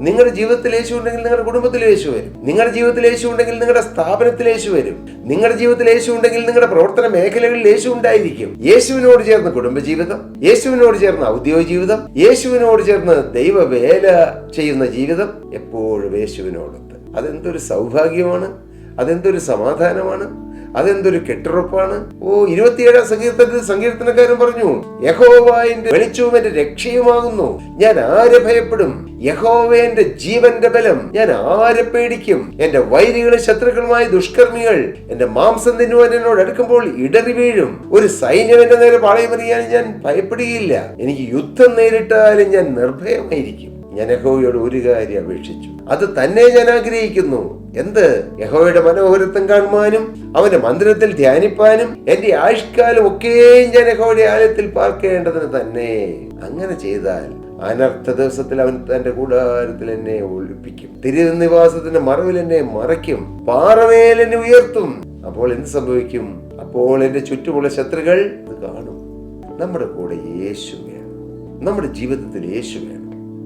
നിങ്ങളുടെ ജീവിതത്തിൽ യേശു ഉണ്ടെങ്കിൽ നിങ്ങളുടെ കുടുംബത്തിൽ യേശു വരും. നിങ്ങളുടെ ജീവിതത്തിൽ യേശു ഉണ്ടെങ്കിൽ നിങ്ങളുടെ സ്ഥാപനത്തിൽ യേശു വരും. നിങ്ങളുടെ ജീവിതത്തിൽ യേശു ഉണ്ടെങ്കിൽ നിങ്ങളുടെ പ്രവർത്തന മേഖലകളിൽ യേശു ഉണ്ടായിരിക്കും. യേശുവിനോട് ചേർന്ന് കുടുംബജീവിതം, യേശുവിനോട് ചേർന്ന് ഔദ്യോഗിക ജീവിതം, യേശുവിനോട് ചേർന്ന് ദൈവവേല ചെയ്യുന്ന ജീവിതം എപ്പോഴും യേശുവിനോടൊത്ത്. അതെന്തൊരു സൗഭാഗ്യമാണ്, അതെന്തൊരു സമാധാനമാണ്, അതെന്തൊരു കെട്ടുറപ്പാണ്. 27-ാം സങ്കീർത്തനക്കാരൻ പറഞ്ഞു, യഹോവ എന്റെ വെളിച്ചവും എന്റെ രക്ഷയുമാകുന്നു, ഞാൻ ആരെ ഭയപ്പെടും? യഹോവ എന്റെ ജീവന്റെ ബലം, ഞാൻ ആരെ പേടിക്കും? എന്റെ വൈരികളും ശത്രുക്കളുമായ ദുഷ്കർമ്മികൾ എന്റെ മാംസം തിന്നുവാൻ എന്നോട് അടുക്കുമ്പോൾ ഇടറി വീഴും. ഒരു സൈന്യം എന്റെ നേരെ പാളയമറിയാൻ ഞാൻ ഭയപ്പെടുകയില്ല. എനിക്ക് യുദ്ധം നേരിട്ടാലും ഞാൻ നിർഭയമായിരിക്കും. ഞാൻ യഹോവയോട് ഒരു കാര്യം അപേക്ഷിച്ചു, അത് തന്നെ ഞാൻ ആഗ്രഹിക്കുന്നു. എന്ത്? യഹോവയുടെ മനോഹരത്വം കാണുവാനും അവന്റെ മന്ദിരത്തിൽ ധ്യാനിപ്പാനും എന്റെ ആയുഷ്കാലം ഒക്കെയും ഞാൻ യഹോവയുടെ ആലയത്തിൽ പാർക്കേണ്ടതിന് തന്നെ. അങ്ങനെ ചെയ്താൽ അനർത്ഥ ദിവസത്തിൽ അവൻ തന്റെ കൂടാരത്തിൽ എന്നെ ഒളിപ്പിക്കും, തിരുനിവാസത്തിന്റെ മറവിൽ എന്നെ മറയ്ക്കും, പാറമേൽ എന്നെ ഉയർത്തും. അപ്പോൾ എന്ത് സംഭവിക്കും? അപ്പോൾ എന്റെ ചുറ്റുമുള്ള ശത്രുക്കൾ ഇത് കാണും. നമ്മുടെ കൂടെ യേശു വേണം, നമ്മുടെ ജീവിതത്തിൽ യേശു വേണം.